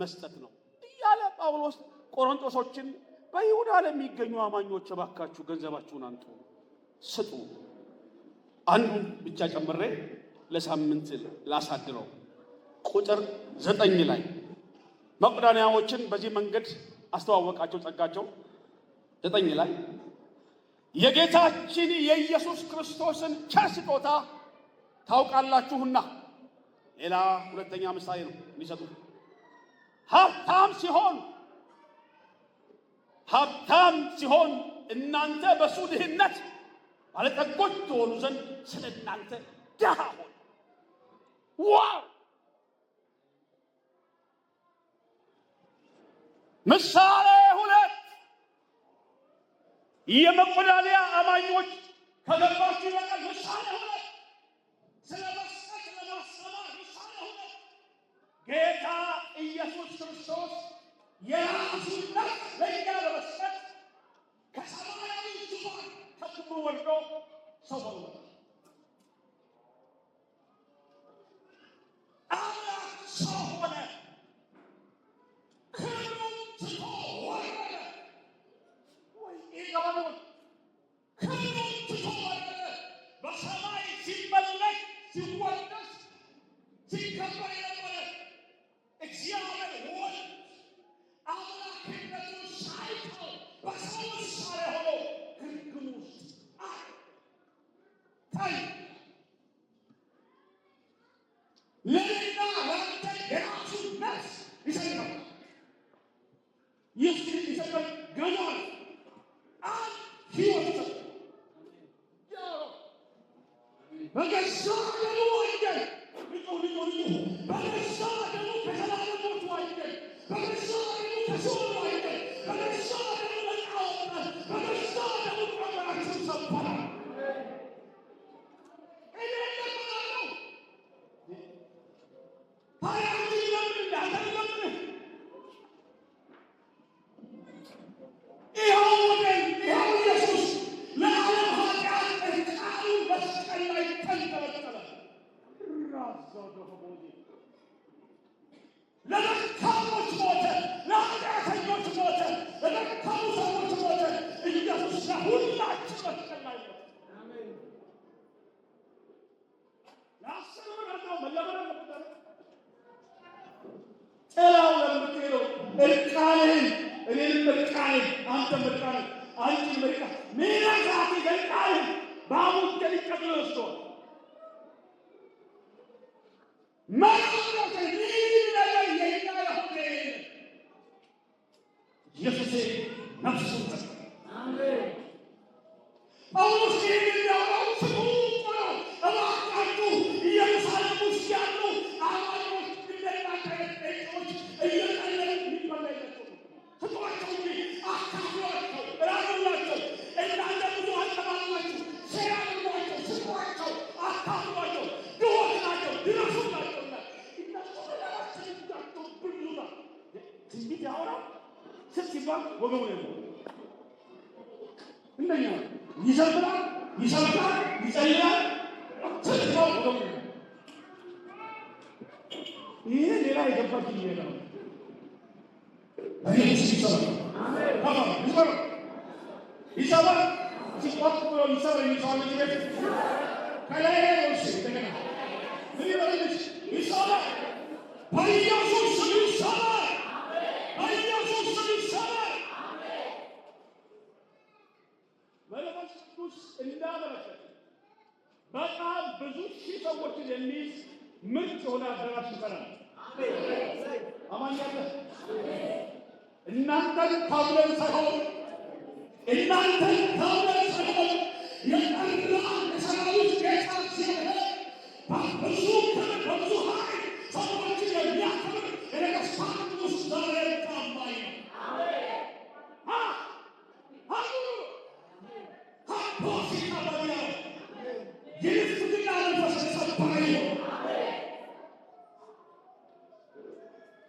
መስጠት ነው እያለ ጳውሎስ ቆሮንቶሶችን በይሁዳ ለሚገኙ አማኞች እባካችሁ ገንዘባችሁን አንጡ፣ ስጡ። አንዱን ብቻ ጨምሬ ለሳምንት ላሳድረው። ቁጥር 9 ላይ መቄዶንያዎችን በዚህ መንገድ አስተዋወቃቸው። ጸጋቸው 9 ላይ የጌታችን የኢየሱስ ክርስቶስን ቸር ስጦታ ታውቃላችሁና። ሌላ ሁለተኛ ምሳሌ ነው የሚሰጡ። ሀብታም ሲሆን እናንተ በሱ ድህነት ባለጠጎች ትሆኑ ዘንድ ስለ እናንተ ድሃ ሆነ። ዋው! ምሳሌ 2 የመቄዶንያ አማኞች ከገባችሁ ይበቃል። ምሳሌ 2 ስለ መስጠት ለማስተማር ምሳሌ 2 ጌታ ኢየሱስ ክርስቶስ የራሱን ነፍስ ለእኛ ለመስጠት ከሰማያዊ ዙፋን ከክብሩ ወርዶ ሰው ሆነ። አምላክ ሰው ሆነ። ክብሩን ትቶ ወረደ። ወይ ኢየሱስ ክብሩን ትቶ ወረደ። በሰማይ ሲመለክ ሲወደስ ሲከበር የነበረ እግዚአብሔር ወልድ አምላክነቱን ሳይተው በሰው ምሳሌ ሆኖ ግርግም ውስጥ ታይ ለእኔና ለአንተ የራሱን ነፍስ ይሰጠናል። ይህ ይሰጠን ገና አንድ ሕይወት በገዛ ደሙ ወንጌል በገዛ ደሙ ከዘላለም ሞት ወንጌል በገዛ ደሙ ከሲኦል ወንጌል በገዛ ደሙ ነፃ ወጥተን በገዛ ደሙ ቀንበራችንን ሰበረ። እኔ እለምናለሁ ታዲያ አንተ ለምን እንዳትለምን? ይኸው ወገን ይኸው ኢየሱስ ለዓለም ለደካሞች ሞተ፣ ለኃጢአተኞች ሞተ፣ ለደካሙ ሰዎች ሞተ። ኢየሱስ ለሁላችን መስቀል ላይ ሞተ። ለአስር ነው መለመን ነበር። ጥላው ለምትሄደው እርቃንህን እኔንም እርቃንህን አንተም እርቃንህን አንቺም እርቃን ሚነካት እርቃንህን በአሙን ሊቀጥሎ ወስዷል። መኖረተ ይህ ነገር የኛ የሆነ ኢየሱሴ ነፍሱን ሰጠ። ጳውሎስ ይህን የሚያወራው ስሙ ነው። እባካችሁ ኢየሩሳሌም ውስጥ ያሉ አማኞች እንደናንተ አይነት ጴንጤዎች እየቀለሉ የሚበላይላቸው ስጧቸው እንጂ አካፍሏቸው፣ ራሩላቸው። እናንተ ብዙ አጠባባችሁ ሴራሏቸው፣ ስጧቸው፣ አካፍሏቸው። ድሆች ናቸው፣ ድረሱላቸው። እነሱ ለራሳቸው ብሉና ትንቢት ያወራል ስትባል ወገቡ ነው እንደኛ ይሰብራል፣ ይሰብካል፣ ይጸልያል። ስትባል ወገቡ ነው። ይሄ ሌላ የገባች ይሄ ነው። ይሰባል ሲቆጥ ብሎ ይሰብር የሚሰዋል ቤት ከላይ ወሽ ተገና ምን ይበልሽ ይሰባል። በኢየሱስ ስም ይሰባል። በኢየሱስ ስም ይሰባል። መንፈስ ቅዱስ እንዳበረከተ በጣም ብዙ ሺህ ሰዎችን የሚይዝ ምርጥ የሆነ አዳራሽ ይሰራል። አማኝ ያለ እናንተን ታብለን ሳይሆን እናንተን ታብለን ሳይሆን የጠራ የሰራዊት ጌታ ሲሆን በብዙ በብዙ ኃይል ሰዎችን የሚያከብር የነገሥታት ንጉሥ ዛሬ ታማኝ ነው።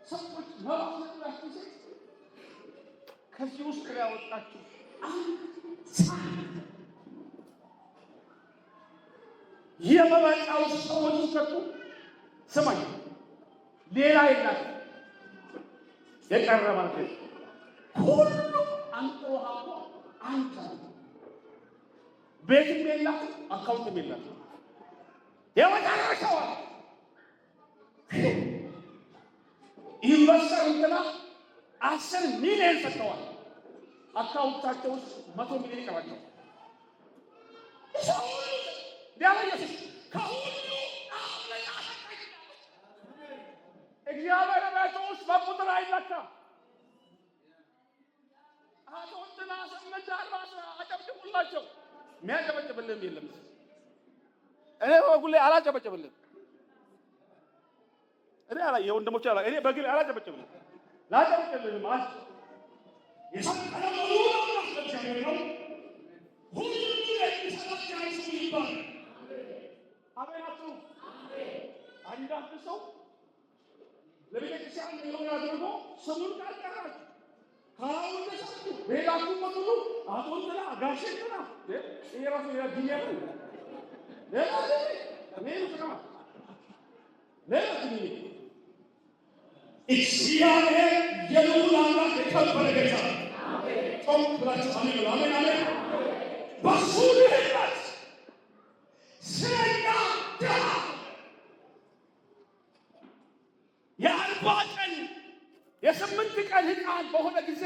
ሰዎች መባሰላችሁ ሴት ከዚህ ውስጥ ያወጣችሁ የመበቃው ሰዎች ሰጡ። ስማኝ ሌላ የላት የቀረ ማለት ነው። ሁሉ አንጥሮ ሀቆ አንተ ቤትም የላት አካውንትም የላት የመጨረሻዋ ኢንቨስተር እንትና 10 ሚሊዮን ሰጥተዋል። አካውንታቸው ውስጥ 100 ሚሊዮን ይቀራቸው። እግዚአብሔር ቤት ውስጥ በቁጥር አይለካም። አቶ እንትና ስምንት አርባ አጨብጭቡላቸው። የሚያጨበጭብልህም የለም። እኔ በበኩሌ አላጨበጭብልህም። እኔ የወንድሞቼ እኔ በግል አላጨበጭብልህም። ላጨበጭብልህም አስ የሰጠነው ነው ሁሉ የሚሰራቸው ይባላል። አቤናችሁ አንዳንድ ሰው ለቤተክርስቲያን የሚሆን አድርጎ ስሙን ካልጠራችሁ ካላወደሳችሁ ሌላችሁ በሙሉ አቶ እንትና ጋሼ እንትና ይሄ ራሱ ሌላ ጊዜ ነው። ሌላ ጊዜ እግዚአብሔር የልዑል አምላክ የከበረ ጌታ ጾም ብላችሁ አሜን አሜን አሜን። በሱ ድህነት ስለኛ ድሃ የ40 ቀን የ8 ቀን ሕፃን በሆነ ጊዜ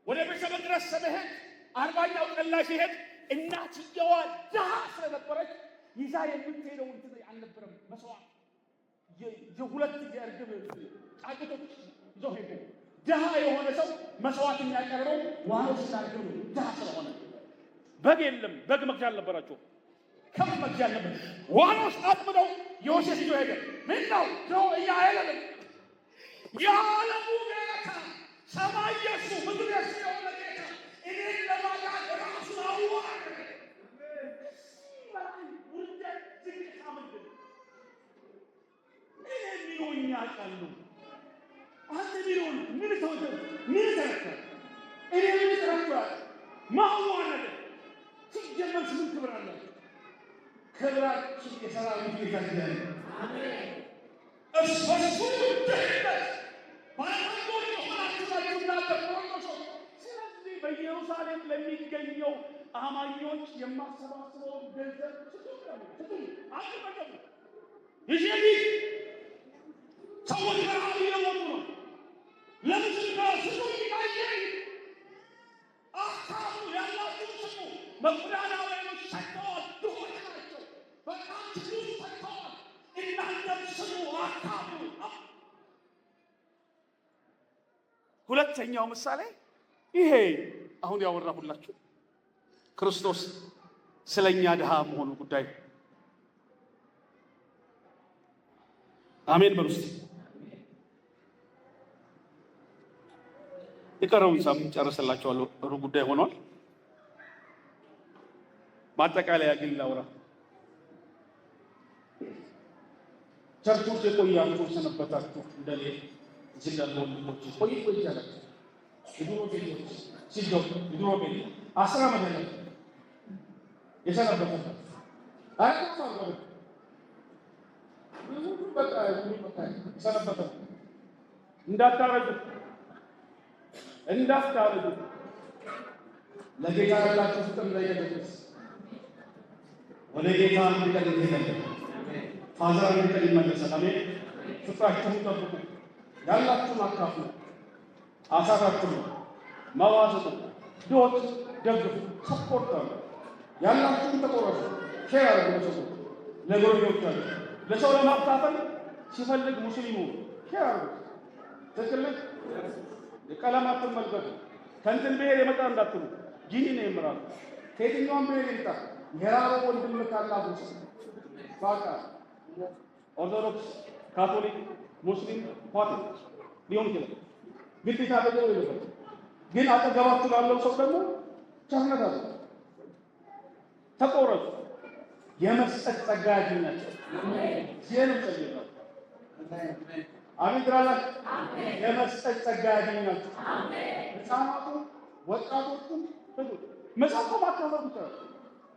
ወደ ቤተ መቅደስ ስሄድ 40ኛው ቀን ላይ ሲሄድ እናትየዋ ድሃ ስለነበረች ይዛ የምትሄደው እንትን አልነበረም። መስዋዕት የሁለት የእርግብ ጫጩቶች ይዘው ሄዱ። ድሃ የሆነ ሰው መስዋዕት የሚያቀርበው ዋኖስ ሳይሆን ድሃ ስለሆነ በግ የለም። በግ መግዣ አልነበራቸው። ከብት መግዣ አልነበር። ዋኖስ አጥምደው ዮሴፍ ይዞ ሄደ። ምን ነው ነው አይደለም የዓለሙ ጌታ ሰማይ የሱ ምድር የሱ የሆነ ጌታ እኔን ለማዳን ራሱን አዋረደ። ውርደት ዝቅታ ምንድን ነው? እኔ ሚሊዮን ያውቃሉ። አንተ ሚሊዮን ምን ተወደ ምን ተረከ እኔ ምን ተረከ ማዋረደ ሲጀመር ምን ክብር አለ? ክብራችን የሰራዊት ጌታ እግዚአብሔር እርሱ ድህነት ባለጠጎች የሆናችሁ እናንተ ቆሮንቶሶች። ስለዚህ በኢየሩሳሌም ለሚገኘው አማኞች የማሰባስበው ገንዘብ ስጡኝ አትበደሉ። ይሄ ሰዎች በረሃብ እየሞቱ ነው። ለምንድን ነው ስጡኝ አይደል? አካሉ ያላችሁ ስጡ። መቁዳናውያኖች ሰጥተዋል፣ ድሆች ናቸው። በጣም ትንሽ ሰጥተዋል። እናንተም ስጡ፣ አካሉ። ሁለተኛው ምሳሌ ይሄ አሁን ያወራሁላችሁ ክርስቶስ ስለኛ ድሃ መሆኑ ጉዳይ። አሜን በሉ እስቲ። የቀረውን ሳምንት ጨርሰላችኋለሁ። ሩብ ጉዳይ ሆኗል። ማጠቃለያ ግን ላውራ። ቸርቾች የቆያችሁ ሰነበታችሁ። እንደኔ እዚህ ያሉ ወንድሞች ቆይ ያላችሁ የድሮ ቤቶች ሲዶቅ የድሮ ቤት 10 ዓመት ያለ የሰነበታችሁ አይታችሁ በቃ ሰነበተ። እንዳታረጁ ለጌታ ያላችሁ ፍቅር ለየደረስ ወደ ጌታ እንዲቀር ይሄዳል። ፋዘር እንዲቀር ይመለሳል። አሜን። ፍቅራችሁን ጠብቁ። ያላችሁን አካፍሉ። አሳታችሁ መዋዘቱ ዶት ደግፉ። ሰፖርት አለ። ያላችሁን ተቆረጡ። ሼር አድርጉ። ለጎረቤቶቻችሁ ለሰው ለማካፈል ሲፈልግ ሙስሊሙ ሼር አድርጉ። ትክክል የቀለማት ተመልከቱ። ከእንትን ብሔር የመጣ እንዳትሉ ጊኒ ነው የምራሉ። ከየትኛውም ብሔር ይምጣ የራበ ወንድም ካላችሁ ባካ ኦርቶዶክስ፣ ካቶሊክ፣ ሙስሊም ፓርቲ ሊሆን ይችላል። ግዴታ በደው ይልበት ግን አጠገባችሁ ላለው ሰው ደግሞ ቸርነት አለ። ተቆረጡ። የመስጠት ጸጋ ያገኛቸው ሲሄንም ጸልይላችሁ። አሜን ትላላችሁ። የመስጠት ጸጋ ያገኛችሁ ሕፃናቱ ወጣቶቹ ብዙ መጽሐፍ ማካፈል ይችላል።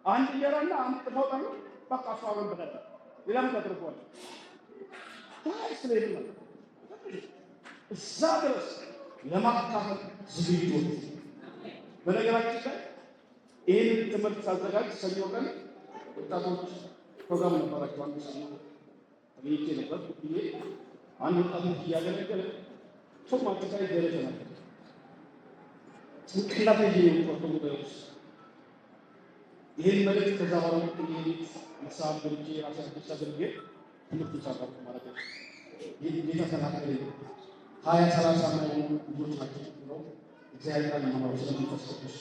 አንድ እንጀራና አንድ ጥፋው ታዩ በቃ ሷውን በቀጣ ሌላም ተደርጓል። ታስለኝ ነው እዛ ድረስ ለማካፈል ዝግጁ። በነገራችን ላይ ይህን ትምህርት ሳዘጋጅ ሰኞ ቀን ወጣቶች ፕሮግራም ነበራቸው። አንድ ሰኞ ተገኝቼ ነበር። ብዬ አንድ ወጣቶች እያገለገለ ሶም አጠቃላይ ደረጃ ነበር ጭንቅላት ይዤ የሚቆርጡ ጉዳዮች ይህን መልዕክት ከዛ በኋላ ይሄ መሳብ ገልጬ ራሴ አዲስ አድርጌ ትምህርት ይሰራሉ ማለት ነው። ይህ ጌታ ተናገረ 20-30 የሆኑ ልጆች ናቸው ብለው እግዚአብሔር ቃል ለማወቅ ስለመንፈስ ቅዱስ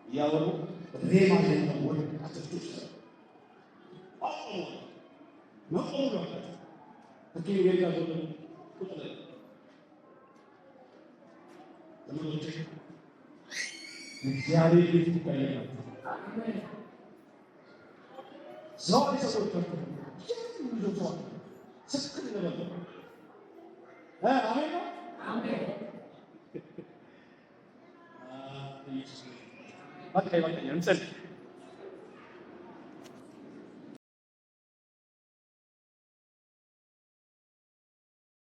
እያወሩ ሬማ ነው ወደ አትፍቶች መቆሙ ነው ከኪ ቤጋ ወደ ቁጥር ለምንድን እግዚአብሔር ይፍታኛል። አሜን። ሰው ሰዎች ነው ስክል ነው። አሜን አሜን። በቃ እንጸልይ።